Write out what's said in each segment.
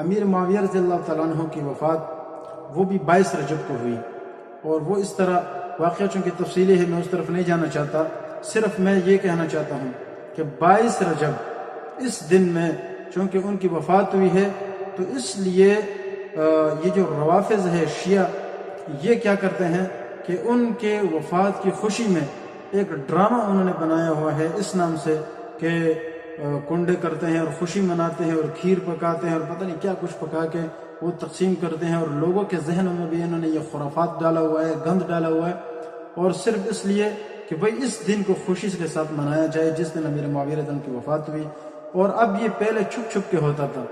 امیر معاویہ رضی اللہ تعالیٰ عنہ کی وفات وہ بھی 22 رجب کو ہوئی، اور وہ اس طرح واقعہ چونکہ تفصیلی ہے میں اس طرف نہیں جانا چاہتا، صرف میں یہ کہنا چاہتا ہوں کہ 22 رجب اس دن میں چونکہ ان کی وفات ہوئی ہے، تو اس لیے یہ جو روافض ہے شیعہ، یہ کیا کرتے ہیں کہ ان کے وفات کی خوشی میں ایک ڈرامہ انہوں نے بنایا ہوا ہے اس نام سے کہ کنڈے کرتے ہیں اور خوشی مناتے ہیں اور کھیر پکاتے ہیں اور پتہ نہیں کیا کچھ پکا کے وہ تقسیم کرتے ہیں، اور لوگوں کے ذہنوں میں بھی انہوں نے یہ خرافات ڈالا ہوا ہے، گند ڈالا ہوا ہے، اور صرف اس لیے کہ بھئی اس دن کو خوشی کے ساتھ منایا جائے جس دن امیر معاویہ رضی اللہ عنہ کی وفات ہوئی۔ اور اب یہ پہلے چھپ چھپ کے ہوتا تھا،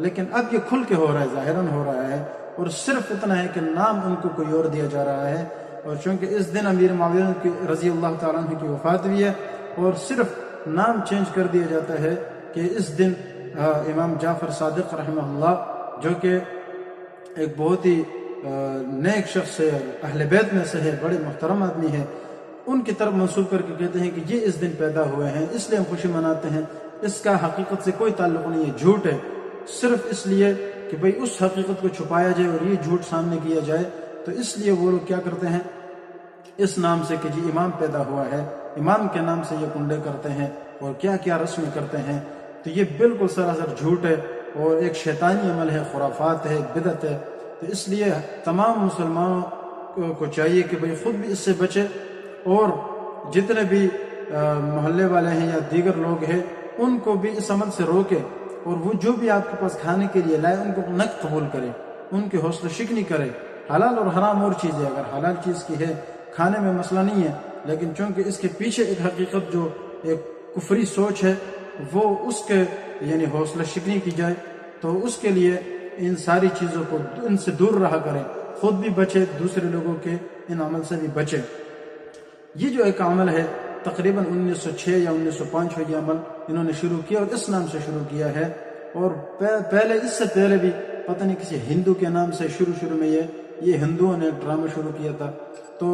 لیکن اب یہ کھل کے ہو رہا ہے، ظاہراً ہو رہا ہے، اور صرف اتنا ہے کہ نام ان کو کوئی اور دیا جا رہا ہے، اور چونکہ اس دن امیر معاویہ رضی اللہ تعالیٰ عنہ کی وفات ہوئی ہے اور صرف نام چینج کر دیا جاتا ہے کہ اس دن امام جعفر صادق رحمہ اللہ جو کہ ایک بہت ہی نیک شخص ہے، اہل بیت میں سے ہے، بڑے محترم آدمی ہے، ان کی طرف منسوب کر کے کہتے ہیں کہ یہ اس دن پیدا ہوئے ہیں اس لیے ہم خوشی مناتے ہیں۔ اس کا حقیقت سے کوئی تعلق نہیں ہے، جھوٹ ہے، صرف اس لیے کہ بھئی اس حقیقت کو چھپایا جائے اور یہ جھوٹ سامنے کیا جائے، تو اس لیے وہ لوگ کیا کرتے ہیں اس نام سے کہ جی امام پیدا ہوا ہے، امام کے نام سے یہ کنڈے کرتے ہیں اور کیا کیا رسمیں کرتے ہیں، تو یہ بالکل سراسر جھوٹ ہے اور ایک شیطانی عمل ہے، خرافات ہے، بدعت ہے۔ تو اس لیے تمام مسلمانوں کو چاہیے کہ بھئی خود بھی اس سے بچے، اور جتنے بھی محلے والے ہیں یا دیگر لوگ ہیں ان کو بھی اس عمل سے روکے، اور وہ جو بھی آپ کے پاس کھانے کے لیے لائے ان کو نہ قبول کرے، ان کی حوصلہ شکنی کرے۔ حلال اور حرام اور چیز ہے، اگر حلال چیز کی ہے کھانے میں مسئلہ نہیں ہے، لیکن چونکہ اس کے پیچھے ایک حقیقت جو ایک کفری سوچ ہے وہ اس کے یعنی حوصلہ شکنی کی جائے، تو اس کے لیے ان ساری چیزوں کو ان سے دور رہا کریں، خود بھی بچے، دوسرے لوگوں کے ان عمل سے بھی بچے۔ یہ جو ایک عمل ہے تقریباً 1906 یا 1905 میں یہ عمل انہوں نے شروع کیا اور اس نام سے شروع کیا ہے، اور پہلے اس سے پہلے بھی پتہ نہیں کسی ہندو کے نام سے شروع میں یہ ہندوؤں نے ایک ڈرامہ شروع کیا تھا، تو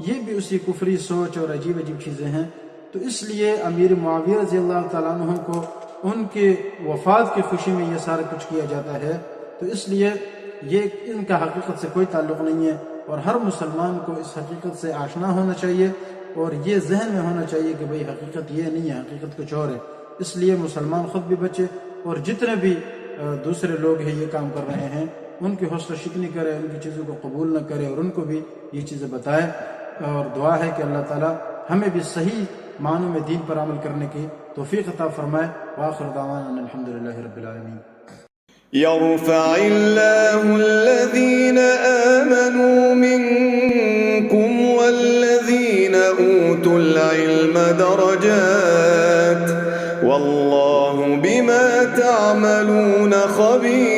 یہ بھی اسی کفری سوچ اور عجیب عجیب چیزیں ہیں۔ تو اس لیے امیر معاویہ رضی اللہ تعالیٰ عنہ کو ان کے وفات کی خوشی میں یہ سارا کچھ کیا جاتا ہے، تو اس لیے یہ ان کا حقیقت سے کوئی تعلق نہیں ہے، اور ہر مسلمان کو اس حقیقت سے آشنا ہونا چاہیے اور یہ ذہن میں ہونا چاہیے کہ بھئی حقیقت یہ نہیں ہے، حقیقت کچھ اور ہے۔ اس لیے مسلمان خود بھی بچے، اور جتنے بھی دوسرے لوگ ہیں یہ کام کر رہے ہیں ان کی حوصلہ شکنی کرے، ان کی چیزوں کو قبول نہ کرے، اور ان کو بھی یہ چیزیں بتائے، اور دعا ہے کہ اللہ تعالی ہمیں بھی صحیح معنوں میں دین پر عمل کرنے کی توفیق عطا فرمائے۔ وآخر دعوانا ان الحمدللہ رب العالمین۔ يرفع الله الذين آمنوا منكم والذين أوتوا العلم درجات والله بما تعملون خبير۔